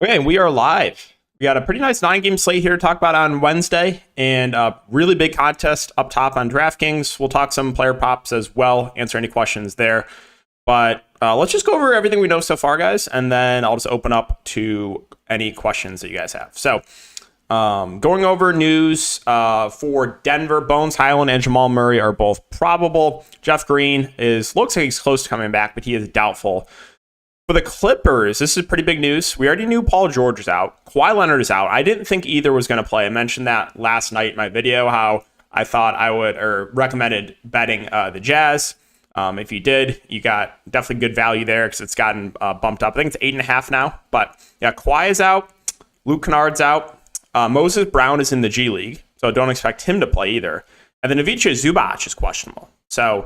Okay, we are live. We got a pretty nice 9-game slate here to talk about on Wednesday, and a really big contest up top on DraftKings. We'll talk some player props as well, answer any questions there. But let's just go over everything we know so far, guys, and then I'll just open up to any questions that you guys have. So, going over news for Denver, Bones Highland and Jamal Murray are both probable. Jeff Green looks like he's close to coming back, but he is doubtful. For the Clippers, this is pretty big news. We already knew Paul George is out. Kawhi Leonard is out. I didn't think either was going to play. I mentioned that last night in my video, how I thought I would, or recommended betting the Jazz. If you did, you got definitely good value there because it's gotten bumped up. I think it's 8.5 now. But yeah, Kawhi is out. Luke Kennard's out. Moses Brown is in the G League, so don't expect him to play either. And then Ivica Zubac is questionable. So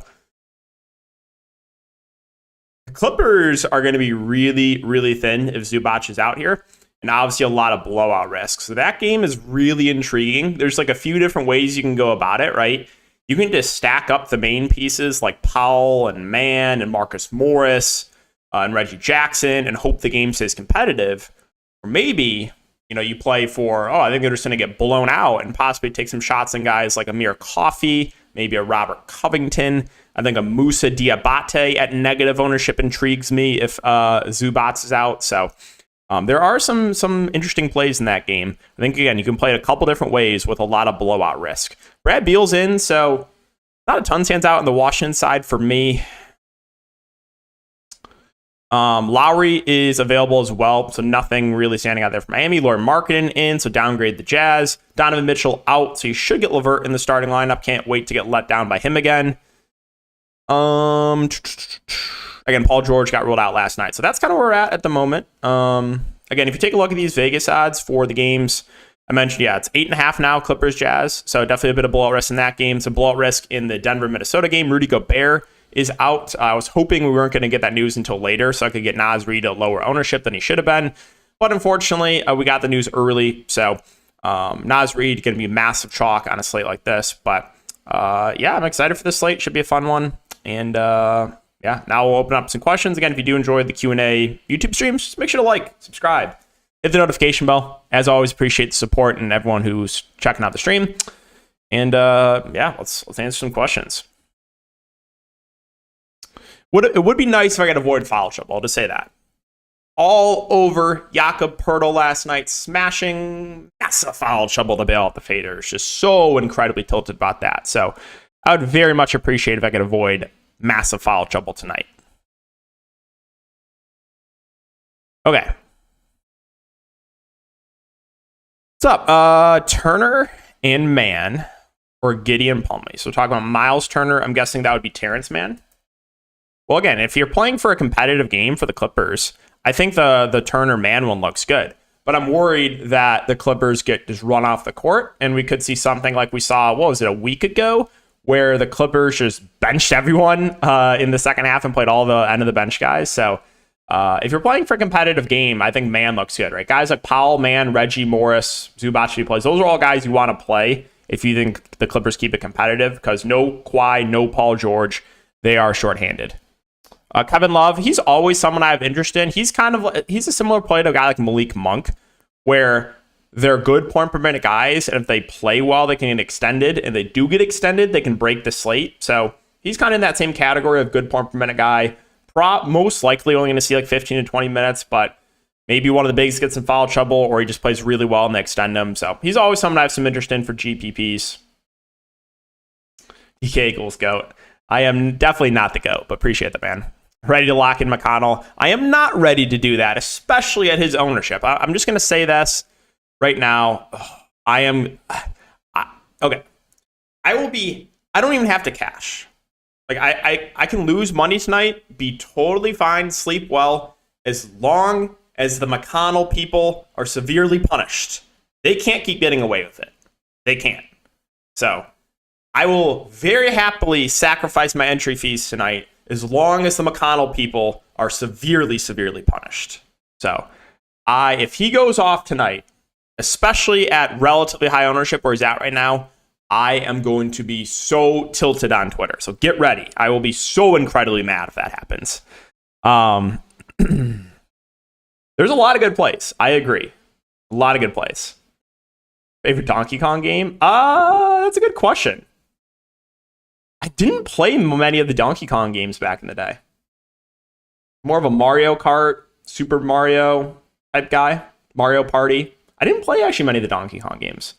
the Clippers are going to be really, really thin if Zubac is out here. And obviously a lot of blowout risks. So that game is really intriguing. There's like a few different ways you can go about it, right? You can just stack up the main pieces like Powell and Mann and Marcus Morris and Reggie Jackson and hope the game stays competitive. Or maybe, you play for, I think they're just going to get blown out and possibly take some shots on guys like Amir Coffey, maybe a Robert Covington. I think a Musa Diabate at negative ownership intrigues me if Zubac is out. So there are some interesting plays in that game. I think, again, you can play it a couple different ways with a lot of blowout risk. Brad Beal's in, so not a ton stands out on the Washington side for me. Lowry is available as well, so nothing really standing out there for Miami. Lauri Markkanen in, so downgrade the Jazz. Donovan Mitchell out, so you should get LeVert in the starting lineup. Can't wait to get let down by him again. Again, Paul George got ruled out last night, so that's kind of where we're at the moment. Again, if you take a look at these Vegas odds for the games, I mentioned, it's 8.5 now, Clippers Jazz, so definitely a bit of blowout risk in that game. Some blowout risk in the Denver Minnesota game. Rudy Gobert is out. I was hoping we weren't going to get that news until later, so I could get Naz Reid a lower ownership than he should have been, but unfortunately, we got the news early, so Naz Reid going to be massive chalk on a slate like this, but I'm excited for this slate. Should be a fun one. And now we'll open up some questions. Again, if you do enjoy the Q&A YouTube streams, just make sure to like, subscribe, hit the notification bell. As always, appreciate the support and everyone who's checking out the stream. And let's answer some questions. It would be nice if I could avoid foul trouble. I'll just say that. All over Jakob Poeltl last night, smashing massive foul trouble to bail out the faders. Just so incredibly tilted about that. So I would very much appreciate if I could avoid massive foul trouble tonight. Okay. What's up? Turner and Mann or Gideon Plumlee. So we're talking about Miles Turner. I'm guessing that would be Terrence Mann. Well, again, if you're playing for a competitive game for the Clippers, I think the Turner Mann one looks good. But I'm worried that the Clippers get just run off the court and we could see something like we saw, a week ago, where the Clippers just benched everyone in the second half and played all the end of the bench guys. So if you're playing for a competitive game, I think Mann looks good, right? Guys like Powell, Mann, Reggie, Morris, Zubac plays. Those are all guys you want to play if you think the Clippers keep it competitive, because no Kawhi, no Paul George, they are shorthanded. Kevin Love, he's always someone I have interest in. He's a similar play to a guy like Malik Monk, where they're good point per minute guys, and if they play well, they can get extended, and they do get extended, they can break the slate. So he's kind of in that same category of good point per minute guy. Most likely only going to see like 15 to 20 minutes, but maybe one of the bigs gets in foul trouble, or he just plays really well and they extend him. So he's always someone I have some interest in for GPPs. DK Eagles GOAT. I am definitely not the GOAT, but appreciate the man. Ready to lock in McConnell. I am not ready to do that, especially at his ownership. I'm just going to say this right now. Okay. I don't even have to cash. Like I can lose money tonight, be totally fine, sleep well, as long as the McConnell people are severely punished. They can't keep getting away with it. They can't. So I will very happily sacrifice my entry fees tonight as long as the McConnell people are severely, severely punished. So if he goes off tonight, especially at relatively high ownership where he's at right now, I am going to be so tilted on Twitter. So get ready. I will be so incredibly mad if that happens. There's a lot of good plays. I agree. A lot of good plays. Favorite Donkey Kong game? That's a good question. I didn't play many of the Donkey Kong games back in the day. More of a Mario Kart, Super Mario type guy. Mario Party. I didn't play actually many of the Donkey Kong games.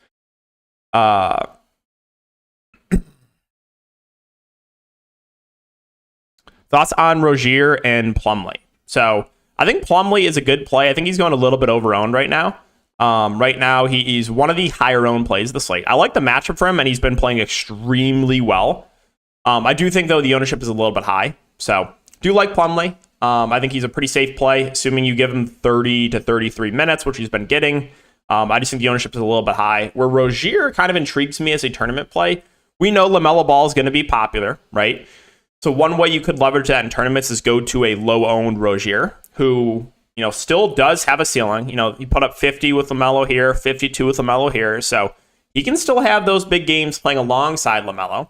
Thoughts on Rozier and Plumlee? So I think Plumlee is a good play. I think he's going a little bit over-owned right now. Right now, he's one of the higher-owned plays of the slate. I like the matchup for him, and he's been playing extremely well. I do think, though, the ownership is a little bit high. So do like Plumlee. I think he's a pretty safe play, assuming you give him 30 to 33 minutes, which he's been getting. I just think the ownership is a little bit high. Where Rozier kind of intrigues me as a tournament play. We know LaMelo Ball is going to be popular, right? So one way you could leverage that in tournaments is go to a low-owned Rozier, who, you know, still does have a ceiling. You know, he put up 50 with LaMelo here, 52 with LaMelo here. So he can still have those big games playing alongside LaMelo.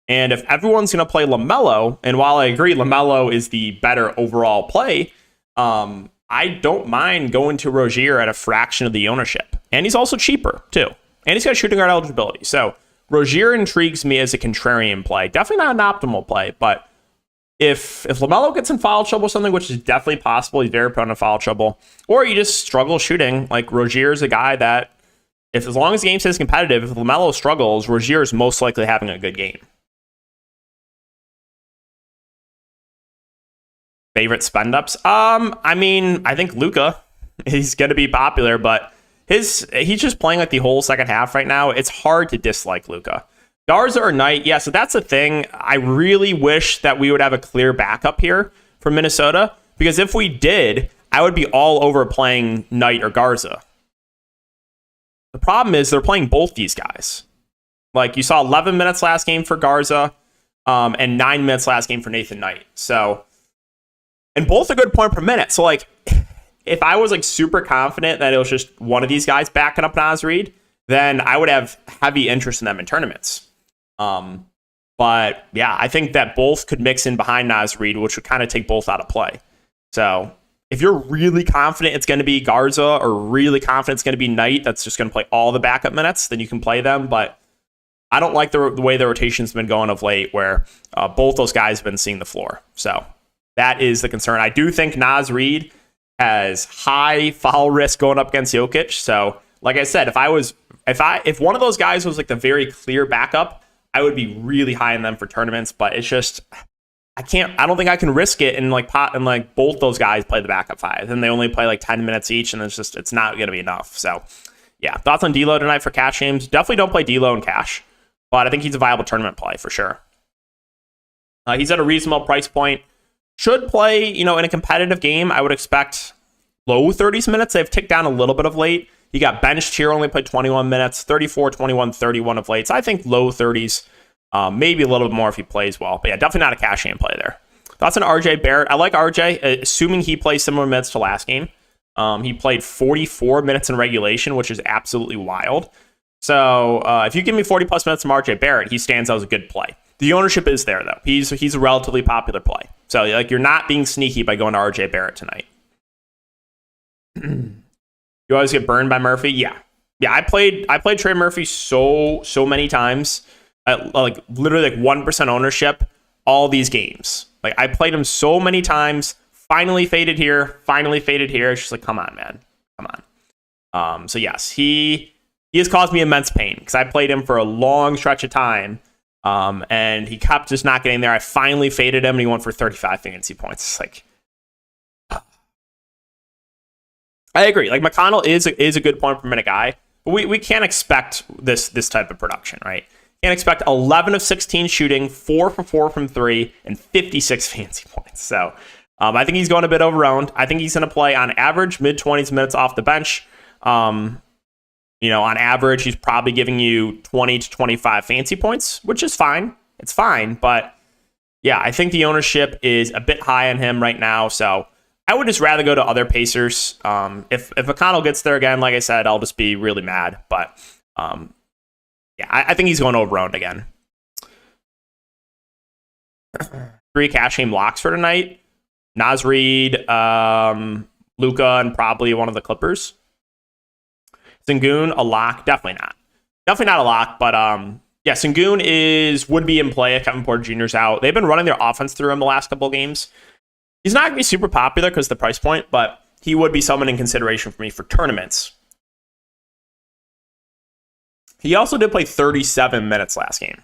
And if everyone's going to play LaMelo, and while I agree LaMelo is the better overall play, I don't mind going to Rozier at a fraction of the ownership. And he's also cheaper, too. And he's got shooting guard eligibility. So Rozier intrigues me as a contrarian play. Definitely not an optimal play, but if LaMelo gets in foul trouble or something, which is definitely possible, he's very prone to foul trouble, or you just struggle shooting, like Rozier is a guy that, if as long as the game stays competitive, if LaMelo struggles, Rozier is most likely having a good game. Favorite spend ups? I mean, I think Luka, he's going to be popular, but he's just playing like the whole second half right now. It's hard to dislike Luka. Garza or Knight, yeah, so that's the thing. I really wish that we would have a clear backup here for Minnesota, because if we did, I would be all over playing Knight or Garza. The problem is they're playing both these guys. Like, you saw 11 minutes last game for Garza, and 9 minutes last game for Nathan Knight. So, and both a good point per minute. So, like, if I was like super confident that it was just one of these guys backing up Naz Reid, then I would have heavy interest in them in tournaments. But yeah, I think that both could mix in behind Naz Reid, which would kind of take both out of play. So if you're really confident it's going to be Garza or really confident it's going to be Knight that's just going to play all the backup minutes, then you can play them. But I don't like the way the rotation's been going of late, where both those guys have been seeing the floor. So that is the concern. I do think Naz Reid has high foul risk going up against Jokic. So like I said, if one of those guys was like the very clear backup, I would be really high in them for tournaments. But it's just, I don't think I can risk it and like both those guys play the backup five, and they only play like 10 minutes each, and it's not going to be enough. So yeah, thoughts on D'Lo tonight for cash games? Definitely don't play D'Lo in cash, but I think he's a viable tournament play for sure. He's at a reasonable price point. Should play, in a competitive game, I would expect low 30s minutes. They've ticked down a little bit of late. He got benched here, only played 21 minutes, 34, 21, 31 of late. So I think low 30s, maybe a little bit more if he plays well. But yeah, definitely not a cash game play there. That's an RJ Barrett. I like RJ, assuming he plays similar minutes to last game. He played 44 minutes in regulation, which is absolutely wild. So if you give me 40 plus minutes from RJ Barrett, he stands out as a good play. The ownership is there, though. He's a relatively popular play. So like, you're not being sneaky by going to RJ Barrett tonight. You always get burned by Murphy? Yeah. I played Trey Murphy so many times. Like literally like 1% ownership all these games. Like, I played him so many times, finally faded here. It's just like, come on, man. Come on. So yes, he has caused me immense pain because I played him for a long stretch of time. And he kept just not getting there. I finally faded him and he went for 35 fantasy points. It's like, I agree. Like, McConnell is a good point per minute guy, but we can't expect this type of production, right? Can't expect 11 of 16 shooting, 4 for 4 from 3, and 56 fantasy points. So I think he's going a bit overowned. I think he's going to play on average mid-20s minutes off the bench. On average, he's probably giving you 20 to 25 fantasy points, which is fine. It's fine, but yeah, I think the ownership is a bit high on him right now. So I would just rather go to other Pacers. If McConnell gets there again, like I said, I'll just be really mad. But yeah, I think he's going over-owned again. 3 cash game locks for tonight. Naz Reid, Luka and probably one of the Clippers. Sengun, a lock? Definitely not. Definitely not a lock, but yeah, Sengun would be in play if Kevin Porter Jr.'s out. They've been running their offense through him the last couple of games. He's not going to be super popular because of the price point, but he would be someone in consideration for me for tournaments. He also did play 37 minutes last game.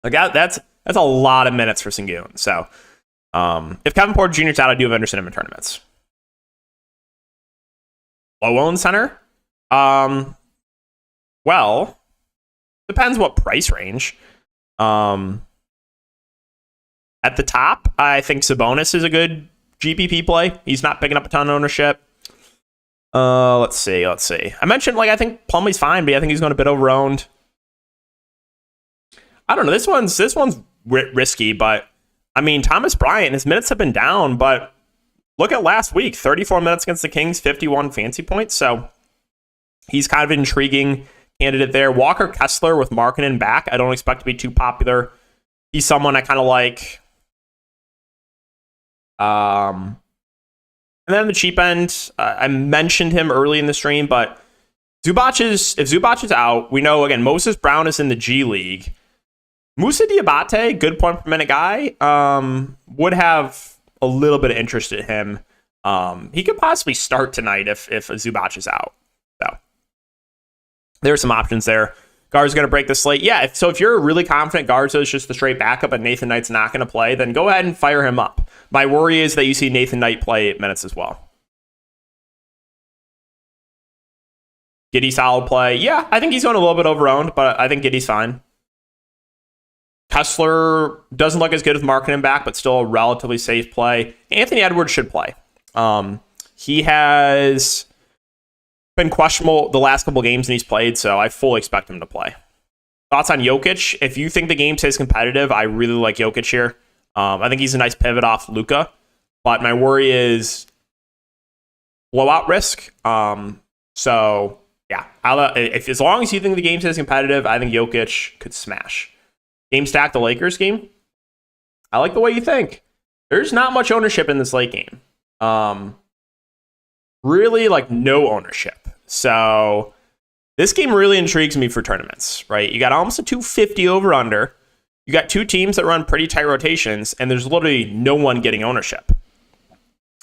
Like that's a lot of minutes for Sengun. So if Kevin Porter Jr.'s out, I do have interest in him in tournaments. Low-owned center? Well, depends what price range. At the top, I think Sabonis is a good GPP play. He's not picking up a ton of ownership. Let's see. I mentioned, I think Plumlee's fine, but I think he's going a bit over-owned. I don't know. This one's risky, but I mean, Thomas Bryant, his minutes have been down, but look at last week, 34 minutes against the Kings, 51 fancy points. So he's kind of an intriguing candidate there. Walker Kessler with Markkanen back, I don't expect to be too popular. He's someone I kind of like. And then on the cheap end, I mentioned him early in the stream, but if Zubac is out, we know, again, Moses Brown is in the G League. Moussa Diabate, good point per minute guy, would have a little bit of interest in him. He could possibly start tonight if Zubac is out. So there's some options there. Garza's going to break the slate. Yeah, if you're really confident Garza is just the straight backup and Nathan Knight's not going to play, then go ahead and fire him up. My worry is that you see Nathan Knight play 8 minutes as well. Giddey solid play. Yeah, I think he's going a little bit over-owned, but I think Giddey's fine. Kessler doesn't look as good with Markkanen back, but still a relatively safe play. Anthony Edwards should play. He has been questionable the last couple games and he's played, so I fully expect him to play. Thoughts on Jokic? If you think the game stays competitive, I really like Jokic here. I think he's a nice pivot off Luka, but my worry is blowout risk. So yeah, as long as you think the game stays competitive, I think Jokic could smash. Game stack the Lakers game. I like the way you think. There's not much ownership in this late game. Really, no ownership. So this game really intrigues me for tournaments, right? You got almost a 250 over under. You got two teams that run pretty tight rotations, and there's literally no one getting ownership.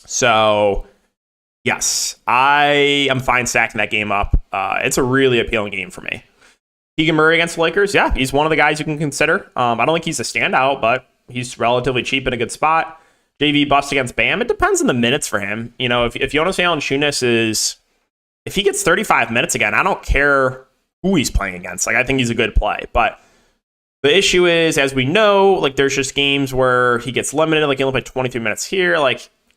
So yes, I am fine stacking that game up. It's a really appealing game for me. Keegan Murray against the Lakers, yeah, he's one of the guys you can consider. I don't think he's a standout, but he's relatively cheap in a good spot. JV bust against Bam. It depends on the minutes for him. You know, if Jonas Valanciunas if he gets 35 minutes again, I don't care who he's playing against. I think he's a good play. But the issue is, as we know, there's just games where he gets limited. He only played 23 minutes here.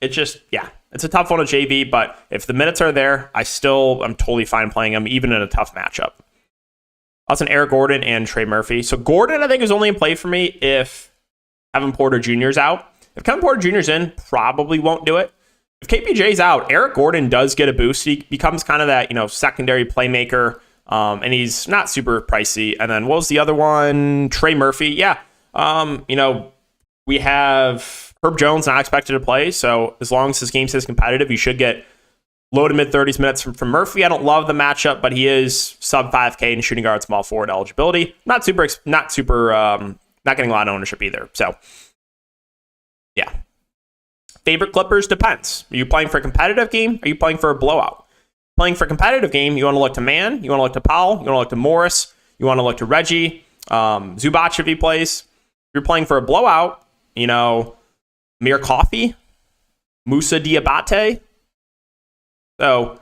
It's a tough one to JV. But if the minutes are there, I'm totally fine playing him, even in a tough matchup. That's an Eric Gordon and Trey Murphy. So Gordon, I think, is only in play for me if Kevin Porter Jr. is out. If Kevin Porter Jr. is in, probably won't do it. If KPJ's out, Eric Gordon does get a boost. He becomes kind of that, secondary playmaker, and he's not super pricey. And then what was the other one? Trey Murphy. Yeah. We have Herb Jones not expected to play. So as long as this game stays competitive, you should get low to mid 30s minutes from Murphy. I don't love the matchup, but he is sub 5K in shooting guard, small forward eligibility. Not getting a lot of ownership either. So yeah. Favorite Clippers depends. Are you playing for a competitive game? Are you playing for a blowout? Playing for a competitive game, you want to look to Mann, you want to look to Powell, you want to look to Morris, you want to look to Reggie, Zubac if he plays. If you're playing for a blowout, Amir Coffey, Moussa Diabate. So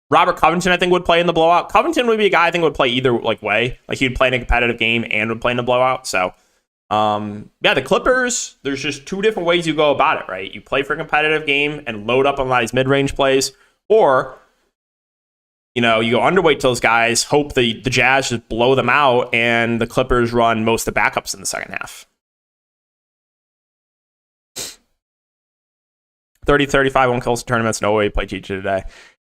Robert Covington, I think, would play in the blowout. Covington would be a guy I think would play either way. He would play in a competitive game and would play in a blowout. So the Clippers, there's just two different ways you go about it, right? You play for a competitive game and load up on a lot of these mid-range plays, or you go underweight to those guys, hope the Jazz just blow them out, and the Clippers run most of the backups in the second half. 30-35 won't kill us in tournaments. No way he played TJ today.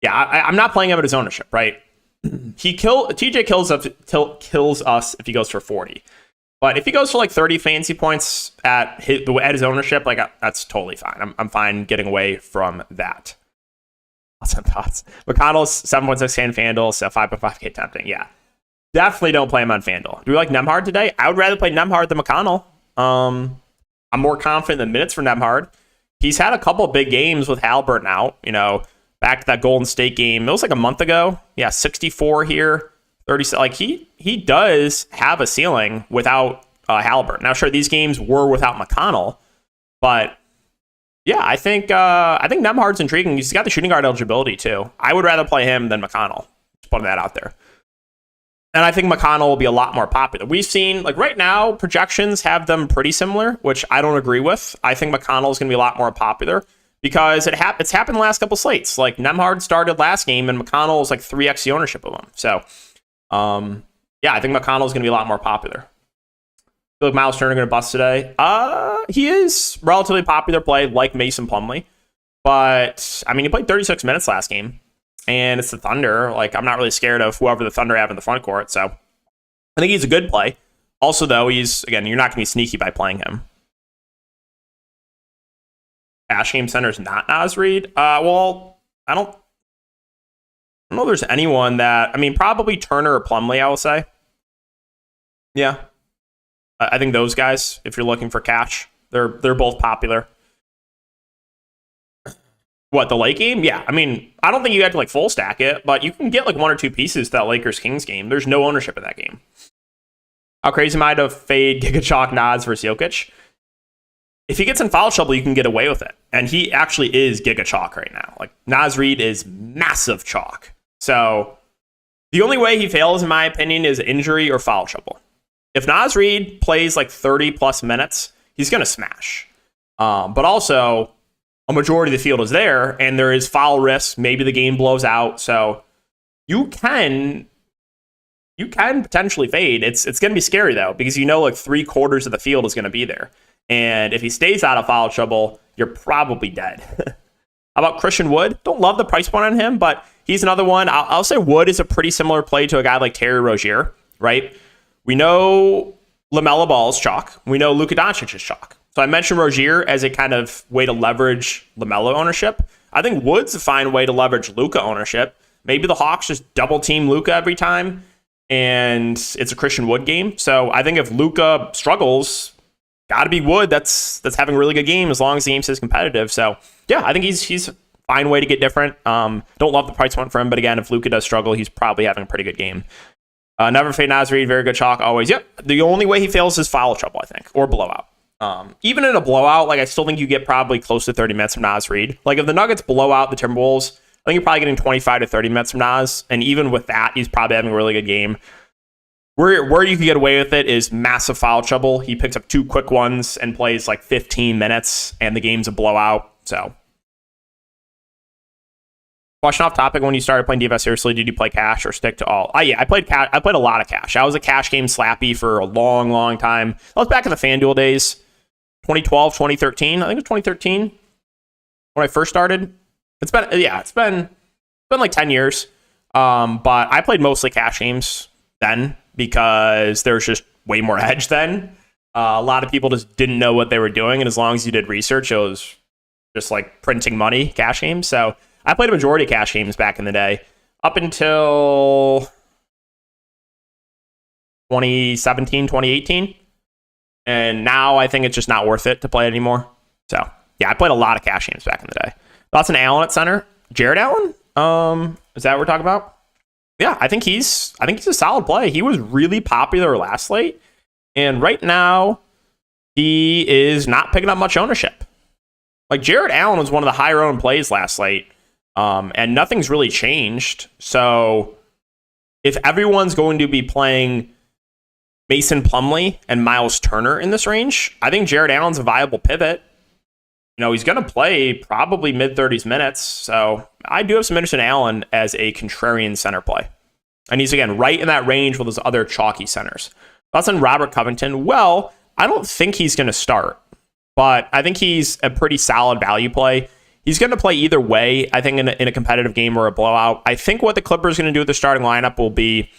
Yeah, I'm not playing him at his ownership, right? TJ kills us if he goes for 40. But if he goes for 30 fancy points at his ownership, that's totally fine. I'm fine getting away from that. Awesome thoughts. McConnell's 7.6K FanDuel, so 5.5K tempting. Yeah. Definitely don't play him on FanDuel. Do we like Nemhard today? I would rather play Nemhard than McConnell. I'm more confident in the minutes for Nemhard. He's had a couple of big games with Halliburton out. Back to that Golden State game. It was like a month ago. Yeah, 64 here, 30. Like he does have a ceiling without Halliburton. Now, sure, these games were without McConnell, but yeah, I think Nemhard's intriguing. He's got the shooting guard eligibility too. I would rather play him than McConnell. Just putting that out there. And I think McConnell will be a lot more popular. We've seen, like right now, projections have them pretty similar, which I don't agree with. I think McConnell is going to be a lot more popular because it's happened the last couple slates. Like Nemhard started last game and McConnell is like 3x the ownership of him. So, yeah, I think McConnell is going to be a lot more popular. I feel like Miles Turner going to bust today. He is relatively popular play like Mason Plumlee. But, I mean, he played 36 minutes last game. And it's the Thunder. Like, I'm not really scared of whoever the Thunder have in the front court. So I think he's a good play. Also, though, you're not going to be sneaky by playing him. Cash game center's not Naz Reid. Well, I don't know there's anyone that, probably Turner or Plumlee, I will say. Yeah. I think those guys, if you're looking for cash, they're both popular. What, the late game? Yeah, I don't think you have to full stack it, but you can get one or two pieces to that Lakers-Kings game. There's no ownership in that game. How crazy am I to fade Giga Chalk Naz versus Jokic? If he gets in foul trouble, you can get away with it. And he actually is Giga Chalk right now. Naz Reid is massive chalk. So the only way he fails, in my opinion, is injury or foul trouble. If Naz Reid plays 30-plus minutes, he's going to smash. But also, a majority of the field is there, and there is foul risk. Maybe the game blows out, so you can potentially fade. It's going to be scary though, because 3/4 of the field is going to be there, and if he stays out of foul trouble, you're probably dead. How about Christian Wood? Don't love the price point on him, but he's another one. I'll say Wood is a pretty similar play to a guy like Terry Rozier, right? We know LaMelo Ball is chalk. We know Luka Doncic is chalk. So I mentioned Rozier as a kind of way to leverage LaMelo ownership. I think Wood's a fine way to leverage Luka ownership. Maybe the Hawks just double team Luka every time, and it's a Christian Wood game. So I think if Luka struggles, got to be Wood that's having a really good game as long as the game stays competitive. So yeah, I think he's a fine way to get different. Don't love the price point for him, but again, if Luka does struggle, he's probably having a pretty good game. Never fade Naz Reid, very good chalk always. Yep, the only way he fails is foul trouble, I think, or blowout. Even in a blowout, I still think you get probably close to 30 minutes from Naz Reid. If the Nuggets blow out the Timberwolves, I think you're probably getting 25 to 30 minutes from Naz. And even with that, he's probably having a really good game. Where you can get away with it is massive foul trouble. He picks up 2 quick ones and plays 15 minutes, and the game's a blowout. So, question off topic: when you started playing DFS seriously, did you play cash or stick to all? I played cash. I played a lot of cash. I was a cash game slappy for a long, long time. I was back in the FanDuel days. 2012, 2013. I think it was 2013 when I first started. It's been 10 years. But I played mostly cash games then because there's just way more edge then. A lot of people just didn't know what they were doing, and as long as you did research, it was just printing money, cash games. So I played a majority of cash games back in the day, up until 2017, 2018. And now I think it's just not worth it to play anymore. So, yeah, I played a lot of cash games back in the day. Thoughts on Allen at center? Jared Allen? Is that what we're talking about? Yeah, I think he's a solid play. He was really popular last slate. And right now, he is not picking up much ownership. Jared Allen was one of the higher owned plays last slate. And nothing's really changed. So if everyone's going to be playing Mason Plumlee and Miles Turner in this range, I think Jared Allen's a viable pivot. He's going to play probably mid-30s minutes. So I do have some interest in Allen as a contrarian center play. And he's, again, right in that range with those other chalky centers. Thoughts on Robert Covington? Well, I don't think he's going to start, but I think he's a pretty solid value play. He's going to play either way, I think, in a competitive game or a blowout. I think what the Clippers are going to do with their starting lineup will be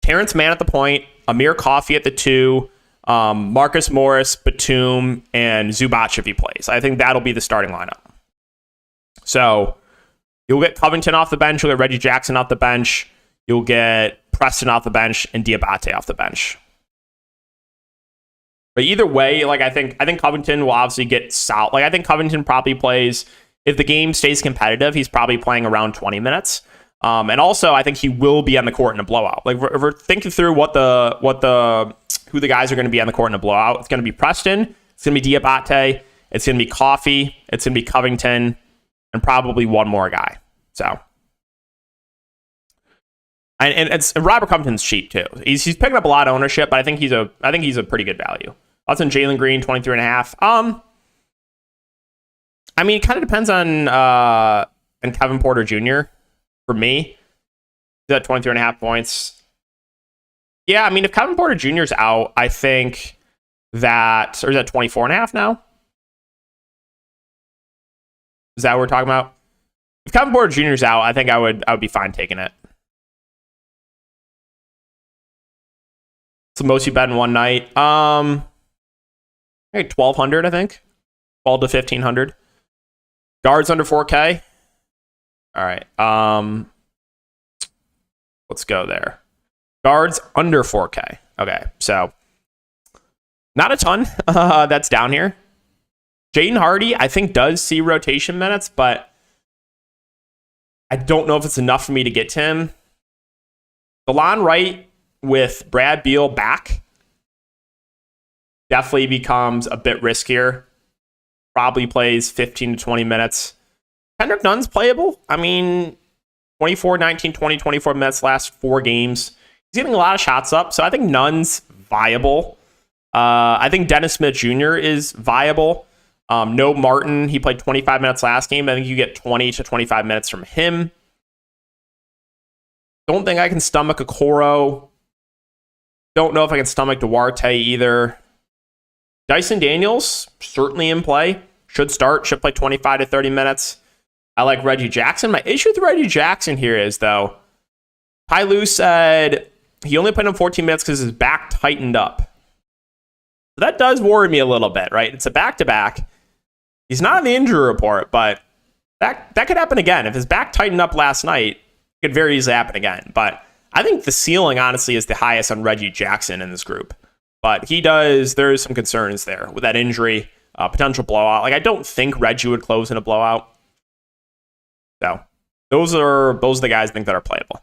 Terrence Mann at the point, Amir Coffey at the 2, Marcus Morris, Batum, and Zubac if he plays. I think that'll be the starting lineup. So You'll get Covington off the bench. You'll get Reggie Jackson off the bench. You'll get Preston off the bench and Diabate off the bench. But either way, like I think Covington will obviously get solid. Like I think Covington probably plays, if the game stays competitive, he's probably playing around 20 minutes. And also, I think he will be on the court in a blowout. Like if we're thinking through who the guys are going to be on the court in a blowout, it's going to be Preston, it's going to be Diabate, it's going to be Coffee, it's going to be Covington, and probably one more guy. So, and Robert Covington's cheap too. He's picking up a lot of ownership, but I think he's a pretty good value. That's in Jalen Green, 23.5. I mean, it kind of depends on Kevin Porter Jr. for me. He's at 23.5 points. Yeah, I mean, if Kevin Porter Jr. is out, I think that, or is that 24.5 now? Is that what we're talking about? If Kevin Porter Jr. is out, I think I would be fine taking it. It's the most you bet in one night. Like 1,200, I think. 12 to 1,500. Guards under 4K. All right. Let's go there. Guards under 4K. Okay, so not a ton that's down here. Jaden Hardy, I think, does see rotation minutes, but I don't know if it's enough for me to get to him. DeLon Wright with Brad Beal back definitely becomes a bit riskier. Probably plays 15 to 20 minutes. Kendrick Nunn's playable. I mean, 24, 19, 20, 24 minutes last 4 games. He's getting a lot of shots up, so I think Nunn's viable. I think Dennis Smith Jr. is viable. No Martin. He played 25 minutes last game. I think you get 20 to 25 minutes from him. Don't think I can stomach a Okoro. Don't know if I can stomach Duarte either. Dyson Daniels, certainly in play. Should start. Should play 25 to 30 minutes. I like Reggie Jackson. My issue with Reggie Jackson here is, though, Ty Lue said he only played him 14 minutes because his back tightened up. That does worry me a little bit, right? It's a back-to-back. He's not on the injury report, but that could happen again. If his back tightened up last night, it could very easily happen again. But I think the ceiling, honestly, is the highest on Reggie Jackson in this group. But there's some concerns there with that injury, potential blowout. Like, I don't think Reggie would close in a blowout. So those are the guys I think that are playable.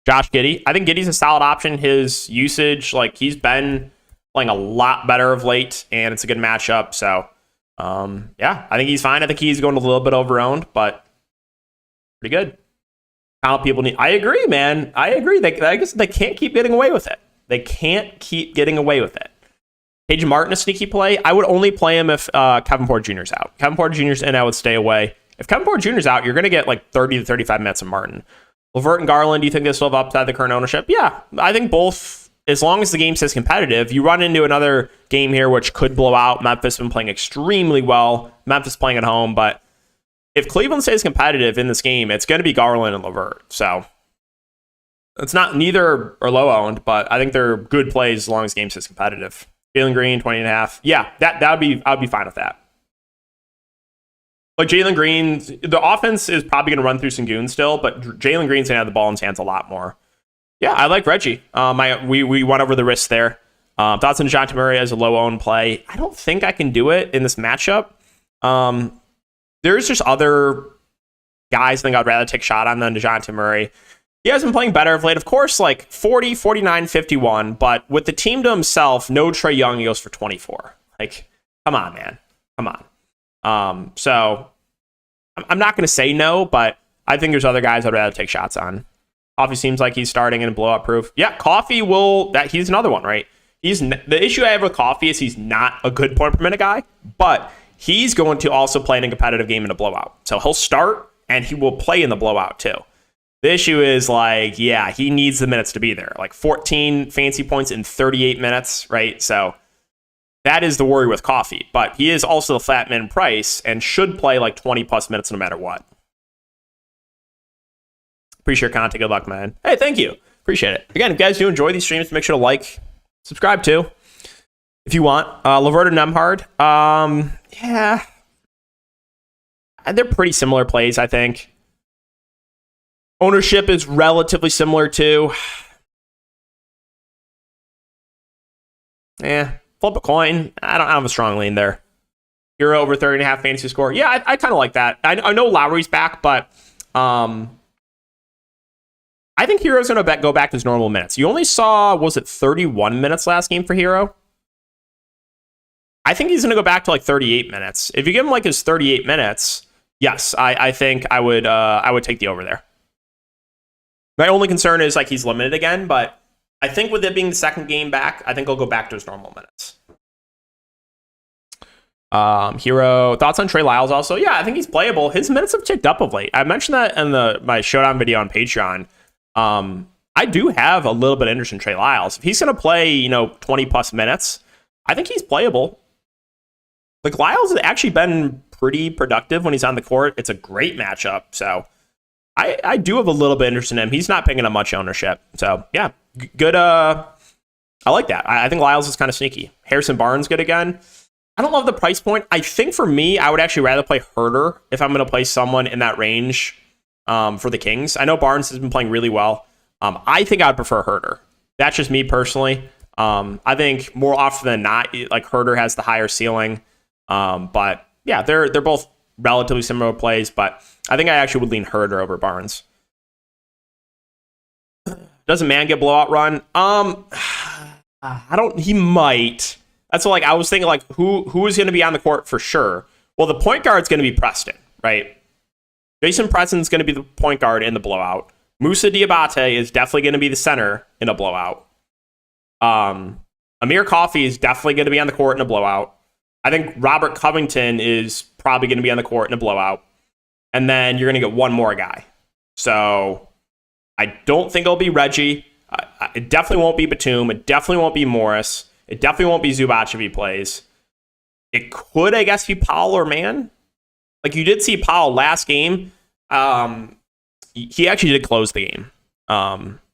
Josh Giddey. I think Giddey's a solid option. His usage, like, he's been playing a lot better of late, and it's a good matchup. So, yeah, I think he's fine. I think he's going a little bit overowned, but pretty good. How people need. I agree, man. I agree. I guess they can't keep getting away with it. They can't keep getting away with it. Page Martin, a sneaky play. I would only play him if Kevin Porter Jr.'s out. Kevin Porter Jr.'s in, I would stay away. If Kevin Porter Jr.'s out, you're going to get like 30 to 35 minutes of Martin. LeVert and Garland, do you think they still have upside the current ownership? Yeah, I think both. As long as the game stays competitive, you run into another game here which could blow out. Memphis been playing extremely well. Memphis playing at home, but if Cleveland stays competitive in this game, it's going to be Garland and LeVert. So it's not neither are low owned, but I think they're good plays as long as the game stays competitive. Jalen Green, 20.5. Yeah, I'd be fine with that. Like Jalen Green, the offense is probably going to run through Sengun still, but Jalen Green's going to have the ball in his hands a lot more. Yeah, I like Reggie. We went over the risks there. Thoughts on DeJounte Murray as a low-owned play? I don't think I can do it in this matchup. There's just other guys I think I'd rather take a shot on than DeJounte Murray. He has been playing better of late. Of course, like 40, 49, 51, but with the team to himself, no Trae Young, he goes for 24. Like, come on, man. Come on. So I'm not going to say no, but I think there's other guys I'd rather take shots on. Coffee seems like he's starting in blowout proof. Yeah, Coffee he's another one, right? The issue I have with Coffee is he's not a good point per minute guy, but he's going to also play in a competitive game in a blowout. So he'll start and he will play in the blowout too. The issue is like, yeah, he needs the minutes to be there. Like 14 fancy points in 38 minutes, right? So that is the worry with Coffee, but he is also the flat min price and should play like 20 plus minutes no matter what. Appreciate your content. Good luck, man. Hey, thank you. Appreciate it. Again, if you guys do enjoy these streams, make sure to like, subscribe too, if you want. LeVert and Nemhard. Yeah. They're pretty similar plays, I think. Ownership is relatively similar too. Flip a coin. I don't have a strong lean there. Hero over 30.5 fantasy score. Yeah, I kind of like that. I know Lowry's back, but I think Hero's going to go back to his normal minutes. You only saw, was it 31 minutes last game for Hero? I think he's going to go back to like 38 minutes. If you give him like his 38 minutes, yes, I think I would take the over there. My only concern is like he's limited again, but I think with it being the second game back, I think he'll go back to his normal minutes. Hero, thoughts on Trey Lyles also? Yeah, I think he's playable. His minutes have ticked up of late. I mentioned that in my Showdown video on Patreon. I do have a little bit of interest in Trey Lyles. If he's going to play, 20 plus minutes, I think he's playable. Like, Lyles has actually been pretty productive when he's on the court. It's a great matchup. So I do have a little bit of interest in him. He's not picking up much ownership. So yeah, good. I like that. I think Lyles is kind of sneaky. Harrison Barnes good again. I don't love the price point. I think for me, I would actually rather play Herter if I'm going to play someone in that range for the Kings. I know Barnes has been playing really well. I think I would prefer Herter. That's just me personally. I think more often than not, like Herter has the higher ceiling. But yeah, they're both relatively similar plays, but I think I actually would lean Herter over Barnes. Doesn't Man get blowout run? He might. That's what, like, I was thinking, like, who is going to be on the court for sure? Well, the point guard's going to be Preston, right? Jason Preston's going to be the point guard in the blowout. Moussa Diabate is definitely going to be the center in a blowout. Amir Coffey is definitely going to be on the court in a blowout. I think Robert Covington is probably going to be on the court in a blowout. And then you're going to get one more guy. So I don't think it'll be Reggie. It definitely won't be Batum. It definitely won't be Morris. It definitely won't be Zubac if he plays. It could, I guess, be Powell or Mann. Like, you did see Powell last game. He actually did close the game.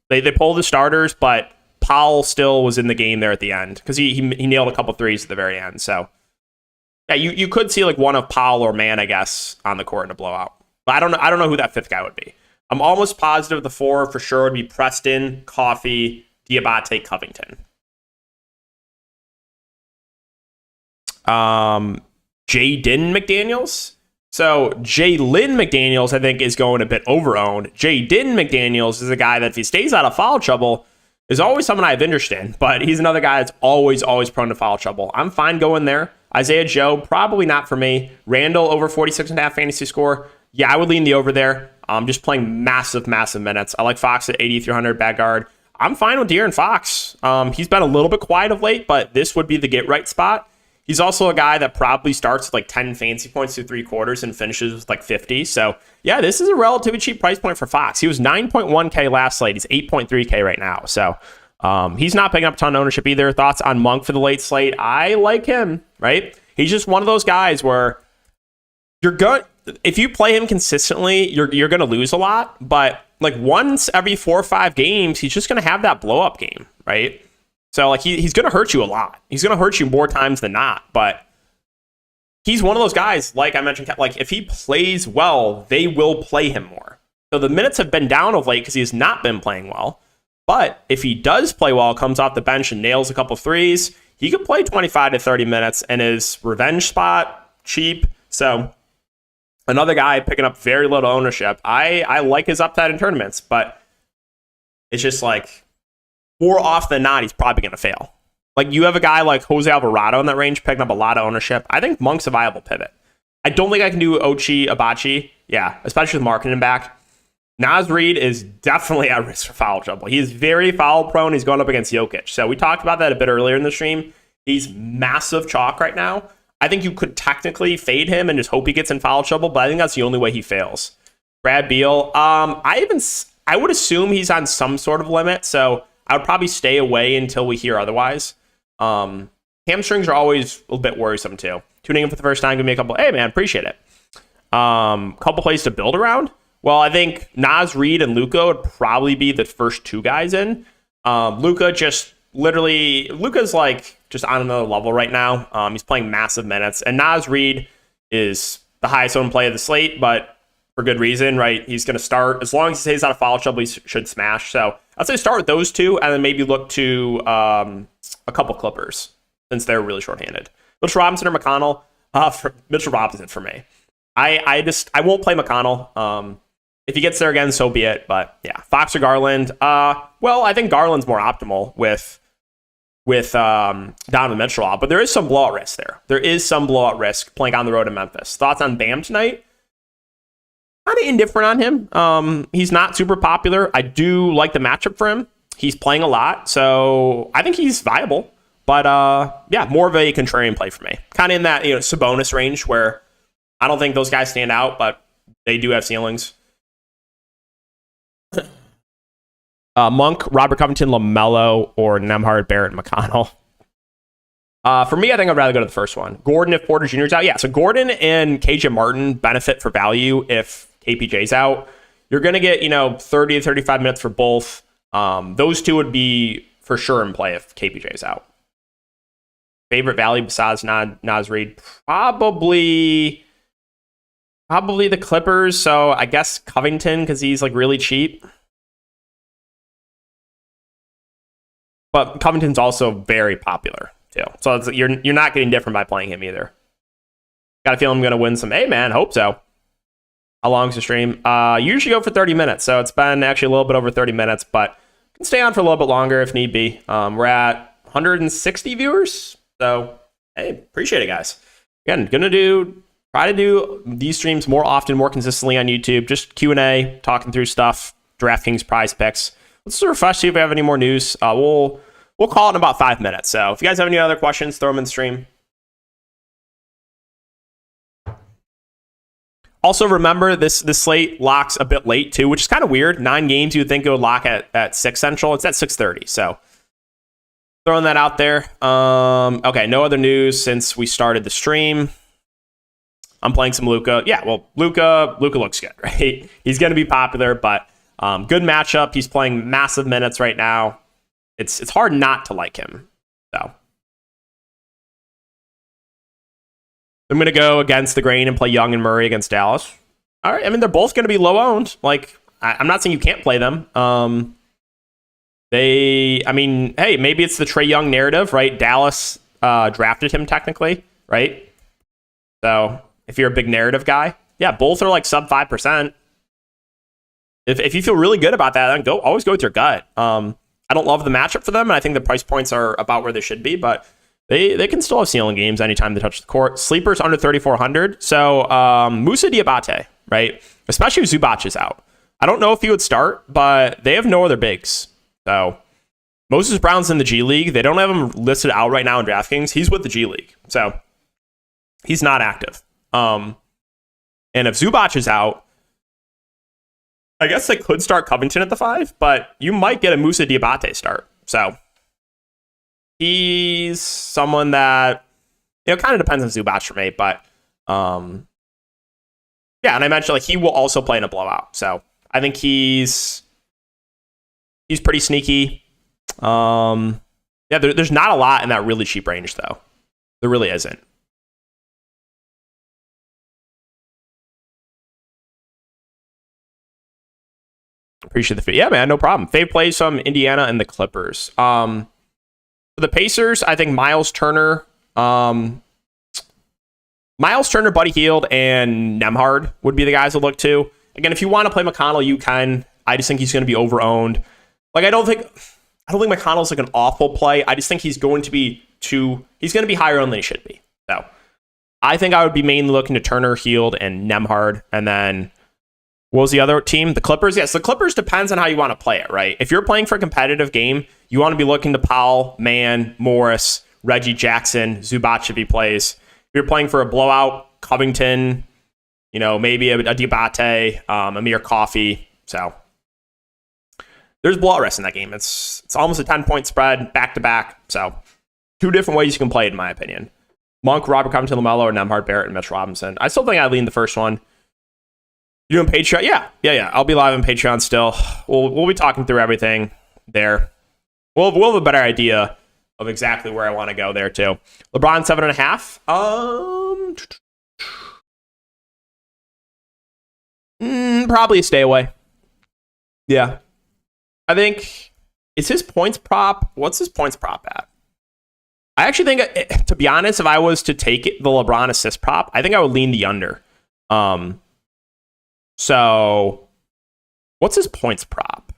They pulled the starters, but Powell still was in the game there at the end because he nailed a couple threes at the very end. So yeah, you could see like one of Powell or Mann, I guess, on the court in a blowout. But I don't know who that fifth guy would be. I'm almost positive the four for sure would be Preston, Coffey, Diabate, Covington. Jaden McDaniels. So Jalen McDaniels, I think, is going a bit overowned. Jaden McDaniels is a guy that if he stays out of foul trouble, is always someone I have interest in, but he's another guy that's always prone to foul trouble. I'm fine going there. Isaiah Joe, probably not for me. Randall over 46.5 fantasy score. Yeah, I would lean the over there. Just playing massive minutes. I like Fox at 8,300 bad guard. I'm fine with De'Aaron Fox. He's been a little bit quiet of late, but this would be the get right spot. He's also a guy that probably starts with like 10 fantasy points through three quarters and finishes with like 50. So yeah, this is a relatively cheap price point for Fox. He was 9.1K last slate. He's 8.3K right now. So he's not picking up a ton of ownership either. Thoughts on Monk for the late slate? I like him, right? He's just one of those guys where if you play him consistently, you're going to lose a lot. But like once every 4 or 5 games, he's just going to have that blow up game, right? So like he's going to hurt you a lot. He's going to hurt you more times than not. But he's one of those guys, like I mentioned, like if he plays well, they will play him more. So the minutes have been down of late because he's not been playing well. But if he does play well, comes off the bench and nails a couple threes, he could play 25 to 30 minutes in his revenge spot, cheap. So another guy picking up very little ownership. I like his upside in tournaments, but it's just like more often than not, he's probably going to fail. Like you have a guy like Jose Alvarado in that range picking up a lot of ownership. I think Monk's a viable pivot. I don't think I can do Ochi, Abachi. Yeah, especially with marketing back. Naz Reid is definitely at risk for foul trouble. He is very foul prone. He's going up against Jokic. So we talked about that a bit earlier in the stream. He's massive chalk right now. I think you could technically fade him and just hope he gets in foul trouble, but I think that's the only way he fails. Brad Beal, I would assume he's on some sort of limit, so I would probably stay away until we hear otherwise. Hamstrings are always a little bit worrisome too. Tuning in for the first time, give me a couple. Hey man, appreciate it. Couple plays to build around. Well, I think Naz Reid and Luka would probably be the first two guys in. Luka's like just on another level right now. He's playing massive minutes, and Naz Reid is the highest owned play of the slate, but for good reason, right? He's going to start. As long as he stays out of foul trouble, he should smash. So I'd say start with those two, and then maybe look to a couple Clippers, since they're really shorthanded. Mitchell Robinson or McConnell? Mitchell Robinson for me. I won't play McConnell. If he gets there again, so be it. But yeah, Fox or Garland. Well, I think Garland's more optimal with Donovan Mitchell out, but there is some blowout risk there. There is some blowout risk playing on the road in Memphis. Thoughts on Bam tonight? Kind of indifferent on him. He's not super popular. I do like the matchup for him. He's playing a lot, so I think he's viable. But yeah, more of a contrarian play for me. Kind of in that Sabonis range where I don't think those guys stand out, but they do have ceilings. Monk, Robert Covington, LaMelo, or Nembhard, Barrett, and McConnell. For me, I think I'd rather go to the first one. Gordon if Porter Jr.'s out. Yeah, so Gordon and KJ Martin benefit for value if KPJ's out. You're going to get 30 to 35 minutes for both. Those two would be for sure in play if KPJ's out. Favorite value besides Naz Reid? Probably the Clippers. So I guess Covington because he's like really cheap. But Covington's also very popular too. So you're not getting different by playing him either. Got a feeling I'm going to win some. Hey man, hope so. How long's the stream? Usually go for 30 minutes. So it's been actually a little bit over 30 minutes, but can stay on for a little bit longer if need be. We're at 160 viewers. So hey, appreciate it, guys. Again, try to do these streams more often, more consistently on YouTube. Just Q&A, talking through stuff, DraftKings, PrizePicks. Let's refresh, see if we have any more news. We'll call it in about 5 minutes. So if you guys have any other questions, throw them in the stream. Also, remember, this slate locks a bit late, too, which is kind of weird. 9 games, you would think it would lock at 6 Central. It's at 6:30, so throwing that out there. Okay, no other news since we started the stream. I'm playing some Luka. Yeah, well, Luka looks good, right? He's going to be popular, but good matchup. He's playing massive minutes right now. It's hard not to like him, so. I'm going to go against the grain and play Young and Murray against Dallas. All right. I mean, they're both going to be low owned. Like, I'm not saying you can't play them. Hey, maybe it's the Trae Young narrative, right? Dallas drafted him technically, right? So if you're a big narrative guy, yeah, both are like sub 5%. If you feel really good about that, then always go with your gut. I don't love the matchup for them, and I think the price points are about where they should be, but They can still have ceiling games anytime they touch the court. Sleepers under 3,400. So Moussa Diabate, right? Especially if Zubac is out. I don't know if he would start, but they have no other bigs. So Moses Brown's in the G League. They don't have him listed out right now in DraftKings. He's with the G League. So he's not active. And if Zubac is out, I guess they could start Covington at the 5, but you might get a Moussa Diabate start. So he's someone that, kind of depends on Zubac for me, but yeah, and I mentioned like he will also play in a blowout. So I think he's pretty sneaky. Yeah, there's not a lot in that really cheap range though. There really isn't. Appreciate the feed. Yeah, man, no problem. Fave plays from Indiana and the Clippers. For the Pacers, I think Miles Turner, Buddy Hield, and Nembhard would be the guys to look to. Again, if you want to play McConnell, you can. I just think he's going to be over-owned. Like, I don't think McConnell's like an awful play. I just think he's going to be higher owned than he should be. So I think I would be mainly looking to Turner, Hield, and Nembhard. And then what was the other team? The Clippers? Yes, the Clippers depends on how you want to play it, right? If you're playing for a competitive game, you want to be looking to Powell, Mann, Morris, Reggie Jackson, Zubac if he plays. If you're playing for a blowout, Covington, maybe a Diabate, Amir Coffey. So there's blowout risk in that game. It's almost a 10-point spread, back-to-back. So 2 different ways you can play it, in my opinion. Monk, Robert Covington, LaMelo, or Nembhard, Barrett, and Mitch Robinson. I still think I lean the first one. You doing Patreon? Yeah. I'll be live on Patreon still. We'll be talking through everything there. We'll have a better idea of exactly where I want to go there too. LeBron 7.5. Probably stay away. Yeah. I think, is his points prop, what's his points prop at? I actually think, to be honest, if I was to take the LeBron assist prop, I think I would lean the under. So, what's his points prop?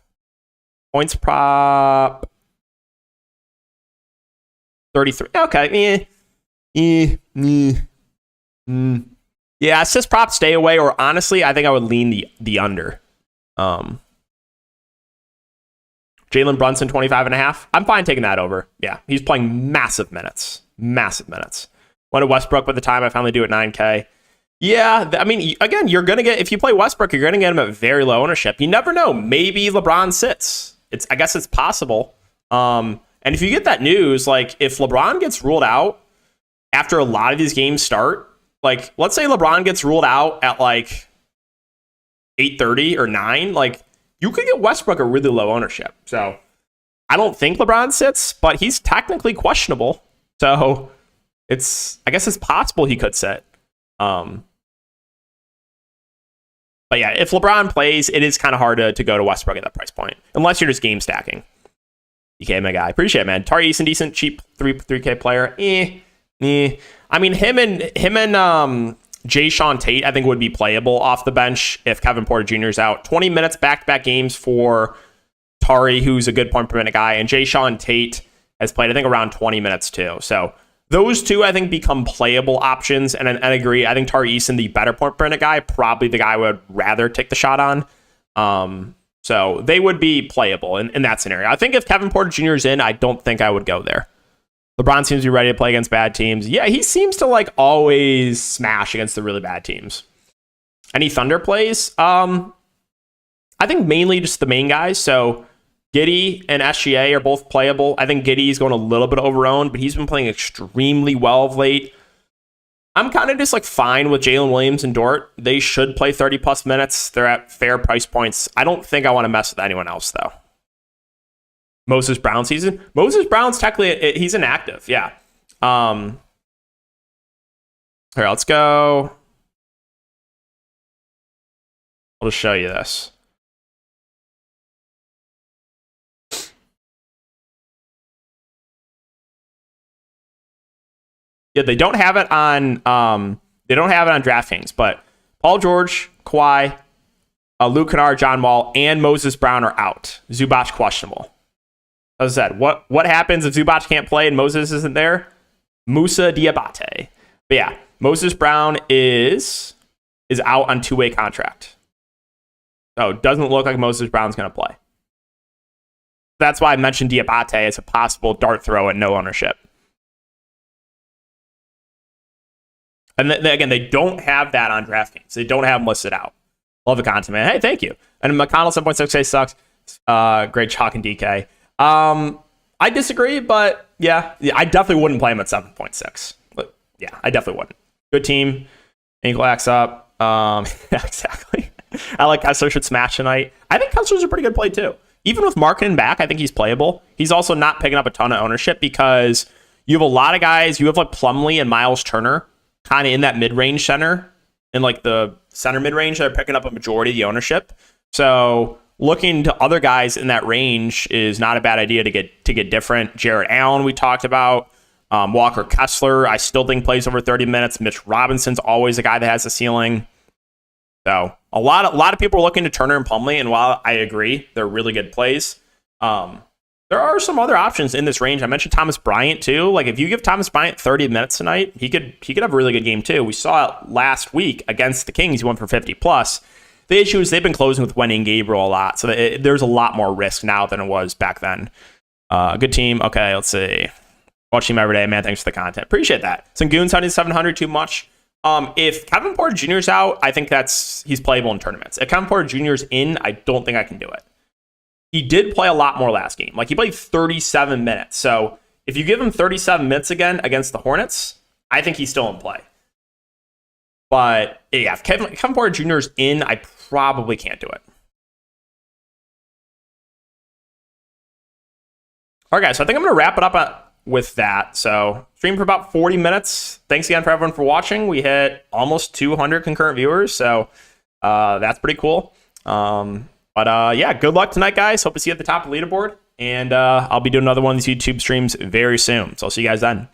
Points prop 33. Okay. Yeah, assist prop, stay away, or honestly, I think I would lean the under. Jalen Brunson, 25.5. I'm fine taking that over. Yeah, he's playing massive minutes. Massive minutes. Went to Westbrook by the time I finally do at 9K. Yeah, I mean, again, you're going to get, if you play Westbrook, you're going to get him at very low ownership. You never know. Maybe LeBron sits. I guess it's possible. And if you get that news, like if LeBron gets ruled out after a lot of these games start, like let's say LeBron gets ruled out at like 8:30 or 9, like you could get Westbrook a really low ownership. So I don't think LeBron sits, but he's technically questionable. So I guess it's possible he could sit. But yeah, if LeBron plays, it is kind of hard to go to Westbrook at that price point, unless you're just game stacking. DK, my guy. Appreciate it, man. Tari Eason, decent, cheap 3K player. I mean, him and Jay Sean Tate, I think, would be playable off the bench if Kevin Porter Jr. is out. 20 minutes back-to-back games for Tari, who's a good point per minute guy, and Jay Sean Tate has played, I think, around 20 minutes too. So those two, I think, become playable options. And I agree. I think Tari Eason, the better point per minute guy, probably the guy I would rather take the shot on. So they would be playable in that scenario. I think if Kevin Porter Jr. is in, I don't think I would go there. LeBron seems to be ready to play against bad teams. Yeah, he seems to like always smash against the really bad teams. Any Thunder plays? I think mainly just the main guys. So Giddey and SGA are both playable. I think Giddey's going a little bit overowned, but he's been playing extremely well of late. I'm kind of just like fine with Jalen Williams and Dort. They should play 30 plus minutes. They're at fair price points. I don't think I want to mess with anyone else though. Moses Brown season. Moses Brown's technically, he's inactive. Yeah. Here, let's go. I'll just show you this. Yeah, they don't have it on DraftKings, but Paul George, Kawhi, Luke Kennard, John Wall, and Moses Brown are out. Zubac questionable. As I said, what happens if Zubac can't play and Moses isn't there? Musa Diabate. But yeah, Moses Brown is out on two-way contract. So it doesn't look like Moses Brown's going to play. That's why I mentioned Diabate as a possible dart throw at no ownership. And again, they don't have that on DraftKings. They don't have them listed out. Love the content, man. Hey, thank you. And McConnell 7.6K sucks. Great chalk and DK. I disagree, but yeah, I definitely wouldn't play him at 7.6. But yeah, I definitely wouldn't. Good team. Ankle acts up. Yeah, exactly. I like Kessler should smash tonight. I think Kessler's a pretty good play too. Even with Markkanen back, I think he's playable. He's also not picking up a ton of ownership because you have a lot of guys. You have like Plumlee and Miles Turner kind of in that mid-range center, in like the center mid-range, that are picking up a majority of the ownership. So looking to other guys in that range is not a bad idea to get different. Jared Allen, we talked about. Walker Kessler, I still think plays over 30 minutes. Mitch Robinson's always a guy that has a ceiling. So a lot of people are looking to Turner and Plumlee, and while I agree they're really good plays, there are some other options in this range. I mentioned Thomas Bryant too. Like if you give Thomas Bryant 30 minutes tonight, he could have a really good game too. We saw it last week against the Kings. He went for 50 plus. The issue is they've been closing with Wendy and Gabriel a lot, so there's a lot more risk now than it was back then. Good team. Okay, let's see. Watch team every day, man. Thanks for the content. Appreciate that. Sengun's 700 too much. If Kevin Porter Jr.'s out, I think he's playable in tournaments. If Kevin Porter Jr.'s in, I don't think I can do it. He did play a lot more last game. Like he played 37 minutes. So if you give him 37 minutes again against the Hornets, I think he's still in play. But yeah, if Kevin Porter Jr. is in, I probably can't do it. All right, guys. So I think I'm going to wrap it up with that. So stream for about 40 minutes. Thanks again for everyone for watching. We hit almost 200 concurrent viewers. So That's pretty cool. But yeah, good luck tonight, guys. Hope to see you at the top of the leaderboard. And I'll be doing another one of these YouTube streams very soon. So I'll see you guys then.